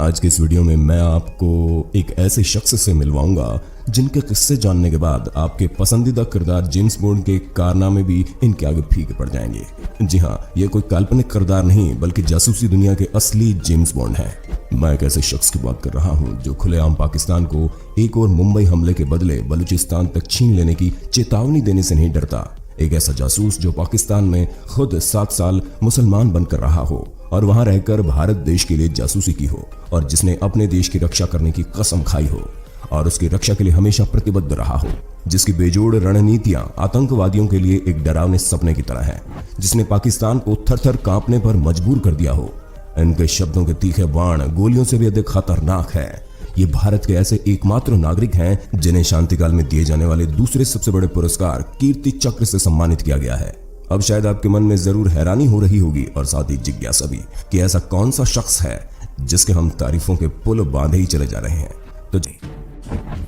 आज के इस वीडियो में मैं आपको एक ऐसे शख्स से मिलवाऊंगा जिनके किस्से जानने के बाद आपके पसंदीदा किरदार जेम्स बॉन्ड के कारनामे भी इनके आगे फीके पड़ जाएंगे। जी हाँ, ये कोई काल्पनिक किरदार नहीं बल्कि जासूसी दुनिया के असली जेम्स बॉन्ड हैं। मैं एक ऐसे शख्स की बात कर रहा हूँ जो खुलेआम पाकिस्तान को एक और मुंबई हमले के बदले बलूचिस्तान तक छीन लेने की चेतावनी देने से नहीं डरता। एक ऐसा जासूस जो पाकिस्तान में खुद 7 साल मुसलमान बनकर रहा हो और वहां रहकर भारत देश के लिए जासूसी की हो और जिसने अपने देश की रक्षा करने की कसम खाई हो और उसकी रक्षा के लिए हमेशा प्रतिबद्ध रहा हो, जिसकी बेजोड़ रणनीतियां आतंकवादियों के लिए एक डरावने सपने की तरह हैं, जिसने पाकिस्तान को थर-थर कांपने पर मजबूर कर दिया हो। इनके शब्दों के तीखे बाण गोलियों से भी अधिक खतरनाक है। ये भारत के ऐसे एकमात्र नागरिक हैं जिन्हें शांतिकाल में दिए जाने वाले दूसरे सबसे बड़े पुरस्कार कीर्ति चक्र से सम्मानित किया गया है। अब शायद आपके मन में जरूर हैरानी हो रही होगी और साथ ही जिज्ञासा भी कि ऐसा कौन सा शख्स है जिसके हम तारीफों के पुल बांधे ही चले जा रहे हैं। तो जी,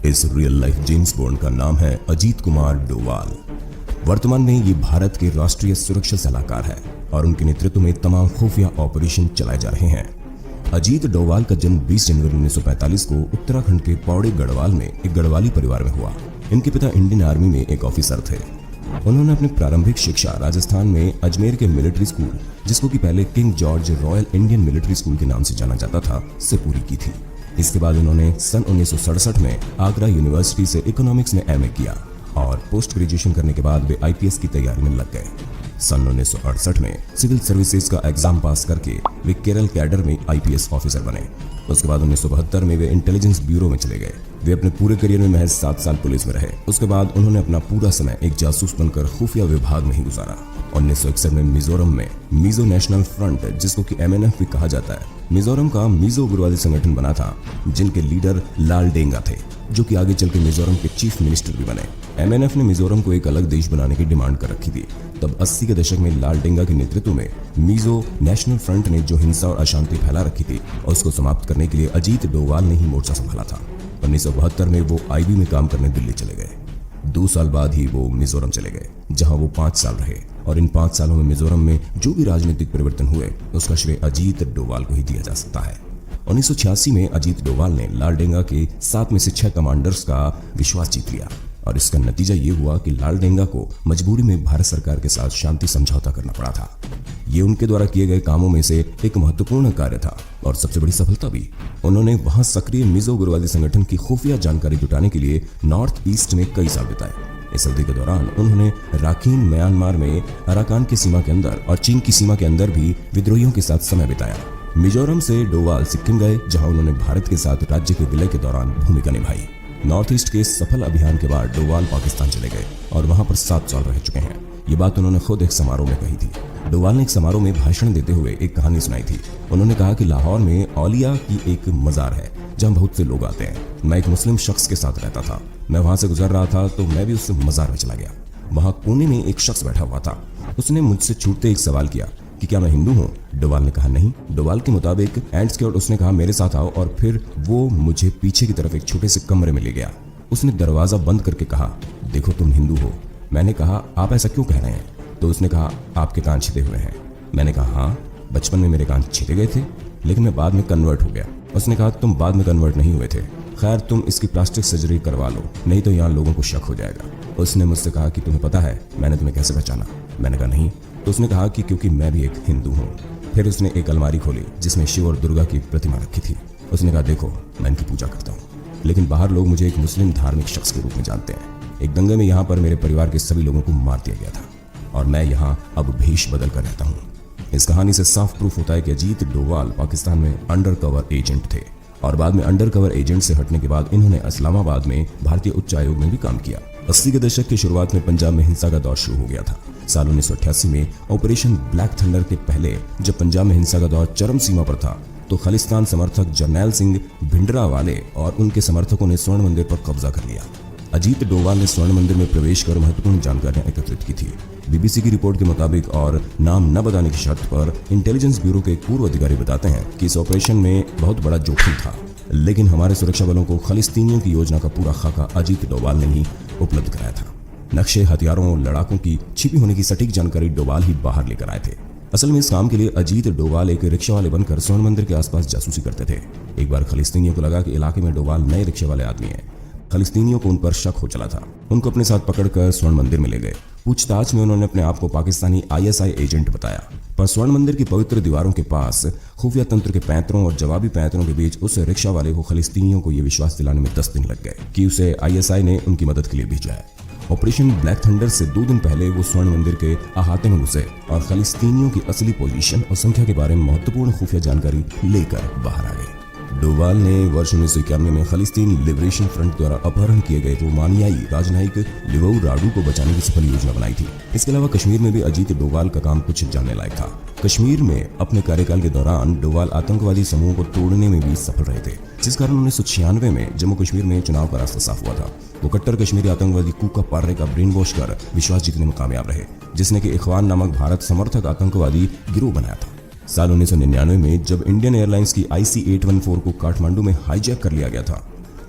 इस रियल लाइफ जेम्स बॉन्ड का नाम है अजीत कुमार डोवाल। वर्तमान में ये भारत के राष्ट्रीय सुरक्षा सलाहकार है और उनके नेतृत्व में तमाम खुफिया ऑपरेशन चलाए जा रहे हैं। अजीत डोवाल का जन्म 20 जनवरी 1945 को उत्तराखंड के पौड़ी गढ़वाल में एक गढ़वाली परिवार में हुआ। इनके पिता इंडियन आर्मी में एक ऑफिसर थे। उन्होंने अपनी प्रारंभिक शिक्षा राजस्थान में अजमेर के मिलिट्री स्कूल, जिसको कि पहले king George royal Indian military school के नाम से जाना जाता था, से पूरी की थी। इसके बाद उन्होंने सन 1967 में आगरा यूनिवर्सिटी से इकोनॉमिक्स में एमए किया और पोस्ट ग्रेजुएशन करने के बाद वे आईपीएस की तैयारी में लग गए। सन 1968 में सिविल सर्विसेज का एग्जाम पास करके वे केरल कैडर में आईपीएस ऑफिसर बने। उसके बाद 1972 में वे इंटेलिजेंस ब्यूरो में चले गए। वे अपने पूरे करियर में महज 7 साल पुलिस में रहे। उसके बाद उन्होंने अपना पूरा समय एक जासूस बनकर खुफिया विभाग में ही गुजारा। 1961 में मिजोरम में मिजो नेशनल फ्रंट, जिसको कि एमएनएफ भी कहा जाता है, मिजोरम का मिजो उग्रवादी संगठन बना था, जिनके लीडर लाल डेंगा थे, जो कि आगे चल के मिजोरम के चीफ मिनिस्टर भी बने। एमएनएफ ने मिजोरम को एक अलग देश बनाने की डिमांड कर रखी थी। तब 80 के दशक में लाल डेंगा के नेतृत्व में मिजो नेशनल फ्रंट ने जो हिंसा और अशांति फैला रखी थी और उसको समाप्त करने के लिए अजीत डोवाल ने ही मोर्चा संभाला था। 1972 में वो आईबी में काम करने दिल्ली चले गए। 2 साल बाद ही वो मिजोरम चले गए, जहां वो 5 साल रहे और इन 5 सालों में मिजोरम में जो भी राजनीतिक परिवर्तन हुए उसका श्रेय अजीत डोवाल को ही दिया जा सकता है। 1986 में अजीत डोवाल ने लाल डेंगा के 7 में से 6 कमांडर्स का विश्वास जीत लिया और इसका नतीजा ये हुआ कि लाल डेंगा को मजबूरी में भारत सरकार के साथ शांति समझौता करना पड़ा था। ये उनके द्वारा किए गए कामों में से एक महत्वपूर्ण कार्य था और सबसे बड़ी सफलता भी। उन्होंने वहां सक्रिय मिजो उग्रवादी संगठन की खुफिया जानकारी जुटाने के लिए नॉर्थ ईस्ट में कई साल बिताए। इस अवधि के दौरान उन्होंने राखीन म्यांमार में अराकान की सीमा के अंदर और चीन की सीमा के अंदर भी विद्रोहियों के साथ समय बिताया। मिजोरम से डोवाल सिक्किम गए, जहां उन्होंने भारत के साथ राज्य के विलय के दौरान भूमिका निभाई। नॉर्थ ईस्ट के सफल अभियान के बाद डोवाल पाकिस्तान चले गए और वहां पर 7 साल रह चुके हैं। ये बात उन्होंने खुद एक समारोह में कही थी। डोवाल ने एक समारोह में भाषण देते हुए एक कहानी सुनाई थी। उन्होंने कहा कि लाहौर में औलिया की एक मजार है जहां बहुत से लोग आते हैं। मैं एक मुस्लिम शख्स के साथ रहता था। मैं वहां से गुजर रहा था तो मैं भी उस मजार में चला गया। वहां कोने में एक शख्स बैठा हुआ था। उसने मुझसे छूटते एक सवाल किया कि क्या मैं हिंदू हूँ? डोवाल ने कहा नहीं। डोवाल के मुताबिक एंड स्क्योर्ड उसने कहा मेरे साथ आओ और फिर वो मुझे पीछे की तरफ एक छोटे से कमरे में ले गया। उसने दरवाजा बंद करके कहा, देखो तुम हिंदू हो। मैंने कहा आप ऐसा क्यों कह रहे हैं? तो उसने कहा आपके कान छिदे हुए हैं। मैंने कहा हाँ, बचपन में मेरे कान छिदे गए थे लेकिन मैं बाद में कन्वर्ट हो गया। उसने कहा तुम बाद में कन्वर्ट नहीं हुए थे, खैर तुम इसकी प्लास्टिक सर्जरी करवा लो, नहीं तो यहाँ लोगों को शक हो जाएगा। उसने मुझसे कहा कि तुम्हें पता है मैंने तुम्हें कैसे पहचाना? मैंने कहा नहीं। तो उसने कहा कि क्योंकि मैं भी एक हिंदू हूँ। फिर उसने एक अलमारी खोली जिसमें शिव और दुर्गा की प्रतिमा रखी थी। उसने कहा देखो मैं इनकी पूजा करता हूँ, लेकिन बाहर लोग मुझे एक मुस्लिम धार्मिक शख्स के रूप में जानते हैं। एक दंगे में यहाँ पर मेरे परिवार के सभी लोगों को मार दिया गया था और मैं यहाँ अब भेष बदल कर रहता हूँ। इस कहानी से साफ प्रूफ होता है कि अजीत डोवाल पाकिस्तान में अंडर कवर एजेंट थे और बाद में अंडर कवर एजेंट से हटने के बाद इन्होंने इस्लामाबाद में भारतीय उच्च आयोग में भी काम किया। 80 के दशक की शुरुआत में पंजाब में हिंसा का दौर शुरू हो गया था। साल 1988 में ऑपरेशन ब्लैक थंडर के पहले जब पंजाब में हिंसा का दौर चरम सीमा पर था तो खालिस्तान समर्थक जरनैल सिंह भिंडरावाले और उनके समर्थकों ने स्वर्ण मंदिर पर कब्जा कर लिया। अजीत डोवाल ने स्वर्ण मंदिर में प्रवेश कर महत्वपूर्ण जानकारियां एकत्रित की थी। बीबीसी की रिपोर्ट के मुताबिक और नाम न बताने की शर्त पर इंटेलिजेंस ब्यूरो के एक पूर्व अधिकारी बताते हैं कि इस ऑपरेशन में बहुत बड़ा जोखिम था, लेकिन हमारे सुरक्षा बलों को खालिस्तीनियों की योजना का पूरा खाका अजीत डोवाल ने ही उपलब्ध कराया था। नक्शे, हथियारों और लड़ाकों की छिपी होने की सटीक जानकारी डोवाल ही बाहर लेकर आए थे। असल में इस काम के लिए अजीत डोवाल एक रिक्शा वाले बनकर स्वर्ण मंदिर के आसपास जासूसी करते थे। एक बार खलिस्तीनियों को लगा कि इलाके में डोवाल नए रिक्शे वाले आदमी हैं। खलिस्तीनियों को उन पर शक हो चला था। उनको अपने साथ पकड़कर स्वर्ण मंदिर में ले गए। पूछताछ में उन्होंने अपने आप को पाकिस्तानी ISI एजेंट बताया, पर स्वर्ण मंदिर की पवित्र दीवारों के पास खुफिया तंत्र के पैंतरों और जवाबी पैंतरों के बीच उस रिक्शा वाले को खलिस्तीनियों को यह विश्वास दिलाने में 10 दिन लग गए कि उसे ISI ने उनकी मदद के लिए भेजा है। ऑपरेशन ब्लैक थंडर से 2 दिन पहले वो स्वर्ण मंदिर के अहाते में घुसे और खलिस्तीनियों की असली पोजीशन और संख्या के बारे में महत्वपूर्ण खुफिया जानकारी लेकर बाहर आ गए। डोवाल ने वर्ष 1991 में खलिस्तीन लिबरेशन फ्रंट द्वारा अपहरण किए गए रोमानियाई राजनयिक लिवऊ राडू को बचाने की सफल योजना बनाई थी। इसके अलावा कश्मीर में भी अजीत डोवाल का काम कुछ जानने लायक था। कश्मीर में अपने कार्यकाल के दौरान डोवाल आतंकवादी समूहों को तोड़ने में भी सफल रहे थे, जिस कारण 1996 में जम्मू कश्मीर में चुनाव का रास्ता साफ हुआ था। वो कट्टर कश्मीरी आतंकवादी कूका पार्रे का ब्रेन वॉश कर विश्वास जीतने में कामयाब रहे, जिसने कि इखवान नामक भारत समर्थक आतंकवादी गिरोह बनाया था। साल 1999 में जब इंडियन एयरलाइंस की IC-814 को काठमांडू में हाईजैक कर लिया गया था,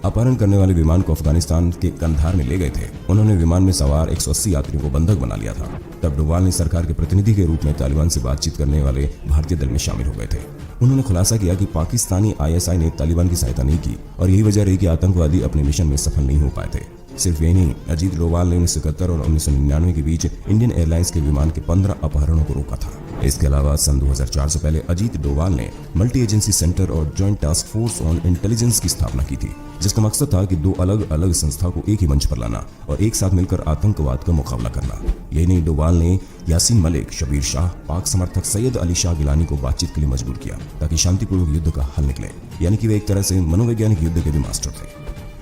अपहरण करने वाले विमान को अफगानिस्तान के कंधार में ले गए थे। उन्होंने विमान में सवार 180 यात्रियों को बंधक बना लिया था। तब डोवाल ने सरकार के प्रतिनिधि के रूप में तालिबान से बातचीत करने वाले भारतीय दल में शामिल हो गए थे। उन्होंने खुलासा किया कि पाकिस्तानी ISI ने तालिबान की सहायता नहीं की और यही वजह रही कि आतंकवादी अपने मिशन में सफल नहीं हो पाए थे। सिर्फ यही नहीं, अजीत डोवाल ने 1971 और 1999 के बीच इंडियन एयरलाइंस के विमान के 15 अपहरणों को रोका था। इसके अलावा सन 2004 से पहले अजीत डोवाल ने मल्टी एजेंसी सेंटर और joint task force on intelligence की स्थापना की थी, जिसका मकसद था कि 2 अलग अलग संस्था को एक ही मंच पर लाना और एक साथ मिलकर आतंकवाद का मुकाबला करना। यही नहीं, डोवाल ने यासीन मलिक, शबीर शाह, पाक समर्थक सैयद अली शाह गिलानी को बातचीत के लिए मजबूर किया ताकि शांतिपूर्वक युद्ध का हल निकले। यानी कि वे एक तरह से मनोवैज्ञानिक युद्ध के भी मास्टर थे।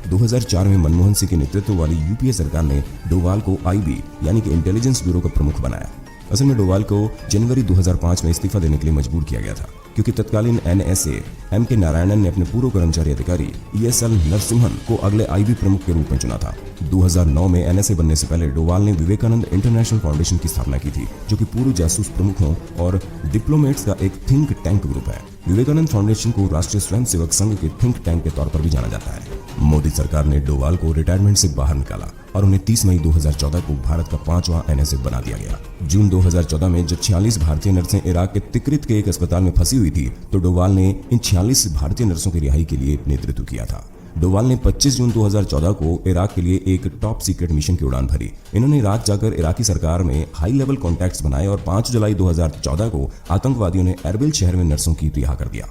2004 में मनमोहन सिंह के नेतृत्व वाली UPA सरकार ने डोवाल को IB यानी कि इंटेलिजेंस ब्यूरो का प्रमुख बनाया। असल में डोवाल को जनवरी 2005 में इस्तीफा देने के लिए मजबूर किया गया था, क्योंकि तत्कालीन NSA M.K. नारायणन ने अपने पूर्व कर्मचारी अधिकारी ESL नरसिम्हन को अगले IB प्रमुख के रूप में चुना था। 2009 में NSA बनने से पहले डोवाल ने विवेकानंद इंटरनेशनल फाउंडेशन की स्थापना की थी, जो कि पूर्व जासूस प्रमुखों और डिप्लोमेट्स का एक थिंक टैंक ग्रुप है। विवेकानंद फाउंडेशन को राष्ट्रीय स्वयंसेवक संघ के थिंक टैंक के तौर पर भी जाना जाता है। मोदी सरकार ने डोवाल को रिटायरमेंट से बाहर निकाला और उन्हें 30 मई 2014 को भारत का 5वां NSA बना दिया गया। जून 2014 में जब 46 भारतीय नर्सें इराक के तिक्रित के एक अस्पताल में फंसी हुई थी, तो डोवाल ने इन 46 भारतीय नर्सों की रिहाई के लिए नेतृत्व किया था। डोवाल ने 25 जून 2014 को इराक के लिए एक टॉप सीक्रेट मिशन की उड़ान भरी। इन्होंने इराक जाकर इराकी सरकार में हाई लेवल कॉन्टैक्ट्स बनाए और 5 जुलाई 2014 को आतंकवादियों ने एरबिल शहर में नर्सों की रिहा कर दिया।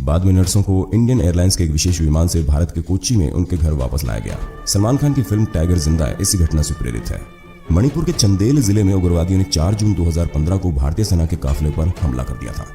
बाद में नर्सों को इंडियन एयरलाइंस के एक विशेष विमान से भारत के कोच्चि में उनके घर वापस लाया गया। सलमान खान की फिल्म टाइगर जिंदा है इसी घटना से प्रेरित है। मणिपुर के चंदेल जिले में उग्रवादियों ने 4 जून 2015 को भारतीय सेना के काफिले पर हमला कर दिया था।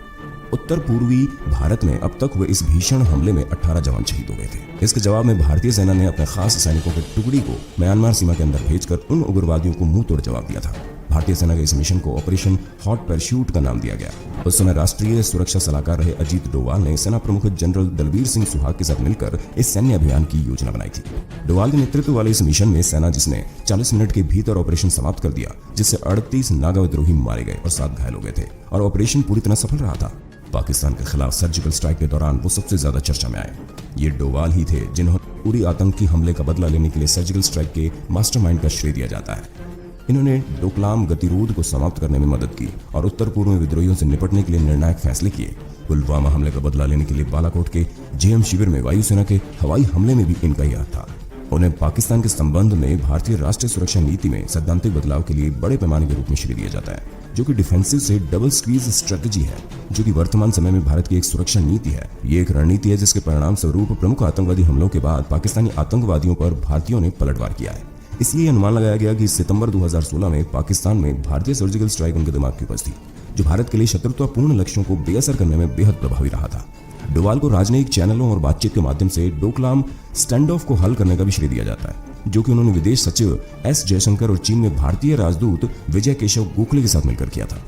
उत्तर पूर्वी भारत में अब तक हुए इस भीषण हमले में 18 जवान शहीद हो गए थे। इसके जवाब में भारतीय सेना ने अपने खास सैनिकों की टुकड़ी को म्यांमार सीमा के अंदर भेजकर उन उग्रवादियों को मुंह तोड़ जवाब दिया था। भारतीय सेना के इस मिशन को ऑपरेशन हॉट पैराशूट का नाम दिया गया। उस समय राष्ट्रीय सुरक्षा सलाहकार रहे अजीत डोवाल ने सेना प्रमुख जनरल दलबीर सिंह सुहाग के साथ मिलकर इस सैन्य अभियान की योजना बनाई थी। डोवाल के नेतृत्व वाले इस मिशन में सेना जिसने 40 मिनट के भीतर ऑपरेशन समाप्त कर दिया, जिससे 38 नागा विद्रोही मारे गए और 7 घायल हो गए थे और ऑपरेशन पूरी तरह सफल रहा था। पाकिस्तान के खिलाफ सर्जिकल स्ट्राइक के दौरान वो सबसे ज्यादा चर्चा में आए। ये डोवाल ही थे जिन्होंने उरी आतंकी हमले का बदला लेने के लिए सर्जिकल स्ट्राइक के मास्टरमाइंड का श्रेय दिया जाता है। इन्होंने डोकलाम गतिरोध को समाप्त करने में मदद की और उत्तर पूर्व में विद्रोहियों से निपटने के लिए निर्णायक फैसले किए। पुलवामा हमले का बदला लेने के लिए बालाकोट के JM शिविर में वायुसेना के हवाई हमले में भी इनका ही हाथ था। उन्हें पाकिस्तान के संबंध में भारतीय राष्ट्रीय सुरक्षा नीति में सैद्धांतिक बदलाव के लिए बड़े पैमाने के रूप में श्रेय दिया जाता है, जो कि डिफेंसिव से डबल स्क्वीज स्ट्रेटजी है, जो कि वर्तमान समय में भारत की एक सुरक्षा नीति है। ये एक रणनीति है जिसके परिणाम स्वरूप प्रमुख आतंकवादी हमलों के बाद पाकिस्तानी आतंकवादियों पर भारतीयों ने पलटवार किया है। इसलिए अनुमान लगाया गया कि सितंबर 2016 में पाकिस्तान में भारतीय सर्जिकल स्ट्राइक उनके दिमाग के ऊपर थी, जो भारत के लिए शत्रुतापूर्ण लक्ष्यों को बेअसर करने में बेहद प्रभावी रहा था। डोवाल को राजनयिक चैनलों और बातचीत के माध्यम से डोकलाम स्टैंड ऑफ को हल करने का भी श्रेय दिया जाता है, जो कि उन्होंने विदेश सचिव S जयशंकर और चीन में भारतीय राजदूत विजय केशव गोखले के साथ मिलकर किया था।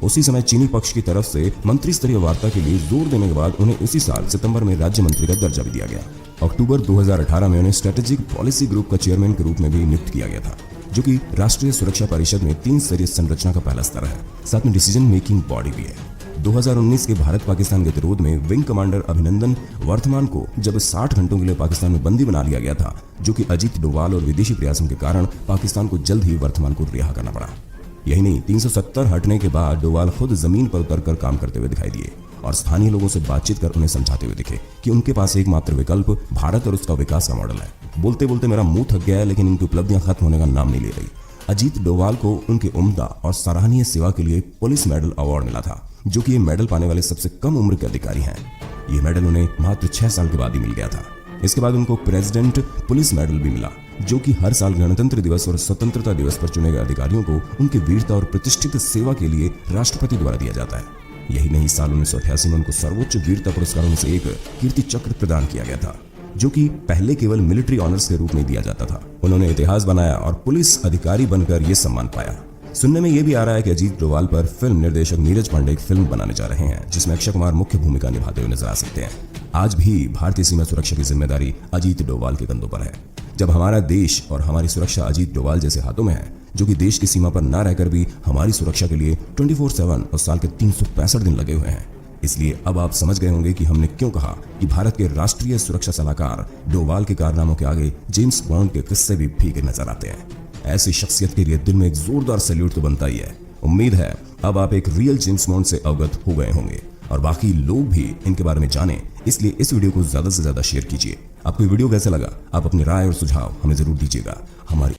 उसी समय चीनी पक्ष की तरफ से मंत्री स्तरीय वार्ता के लिए जोर देने के बाद उन्हें उसी साल सितंबर में राज्य मंत्री का दर्जा भी दिया गया। अक्टूबर 2018 में उन्हें स्ट्रेटेजिक पॉलिसी ग्रुप का चेयरमैन के रूप में भी नियुक्त किया गया था, जो कि राष्ट्रीय सुरक्षा परिषद में 3 स्तरीय संरचना का पहला स्तर है, साथ में डिसीजन मेकिंग बॉडी भी है। 2019 के भारत पाकिस्तान गतिरोध में विंग कमांडर अभिनंदन वर्धमान को जब 60 घंटों के लिए पाकिस्तान में बंदी बना लिया गया था, जो कि अजीत डोवाल और विदेशी प्रयासों के कारण पाकिस्तान को जल्द ही वर्धमान को रिहा करना पड़ा। यही नहीं, 370 हटने के बाद डोवाल खुद जमीन पर उतरकर काम करते हुए दिखाई दिए और स्थानीय लोगों से बातचीत कर उन्हें समझाते हुए दिखे कि उनके पास एकमात्र विकल्प भारत और उसका विकास का मॉडल है। बोलते बोलते मेरा मुंह थक गया है, लेकिन इनकी उपलब्धियां खत्म होने का नाम नहीं ले रही। अजीत डोवाल को उनके उम्दा और सराहनीय सेवा के लिए पुलिस मेडल अवार्ड मिला था, जो कि ये मेडल पाने वाले सबसे कम उम्र के अधिकारी हैं। ये मेडल उन्हें मात्र 6 साल के बाद ही मिल गया था। इसके बाद उनको प्रेसिडेंट पुलिस मेडल भी मिला, जो कि हर साल गणतंत्र दिवस और स्वतंत्रता दिवस पर चुने गए अधिकारियों को उनके वीरता और प्रतिष्ठित सेवा के लिए राष्ट्रपति द्वारा दिया जाता है। यही नहीं, साल 1988 में उनको सर्वोच्च वीरता पुरस्कारों में से एक कीर्ति चक्र प्रदान किया गया था, जो कि पहले केवल मिलिट्री ऑनर्स के रूप में दिया जाता था। उन्होंने इतिहास बनाया और पुलिस अधिकारी बनकर यह सम्मान पाया। सुनने में यह भी आ रहा है कि अजीत डोवाल पर फिल्म निर्देशक नीरज पांडे एक फिल्म बनाने जा रहे हैं, जिसमें अक्षय कुमार मुख्य भूमिका निभाते हुए नजर आ सकते हैं। आज भी भारतीय सीमा सुरक्षा की जिम्मेदारी अजीत डोवाल के कंधों पर है। जब हमारा देश और हमारी सुरक्षा अजीत डोवाल जैसे हाथों में है, जो कि देश की सीमा पर न रहकर भी हमारी सुरक्षा के लिए 24/7 और साल के 365 दिन लगे हुए हैं, इसलिए अब आप समझ गए होंगे कि हमने क्यों कहा कि भारत के राष्ट्रीय सुरक्षा सलाहकार डोवाल के कारनामों के आगे जेम्स बॉन्ड के किस्से भी फीके नजर आते हैं। ऐसी शख्सियत के लिए दिल में एक जोरदार सैल्यूट तो बनता ही है। उम्मीद है अब आप एक रियल जेम्स बॉन्ड से अवगत हो गए होंगे और बाकी लोग भी इनके बारे में जानें, इसलिए इस वीडियो को ज्यादा से ज्यादा शेयर कीजिए। आपको वीडियो कैसा लगा? आप अपनी राय और सुझाव हमें जरूर दीजिएगा। हमारी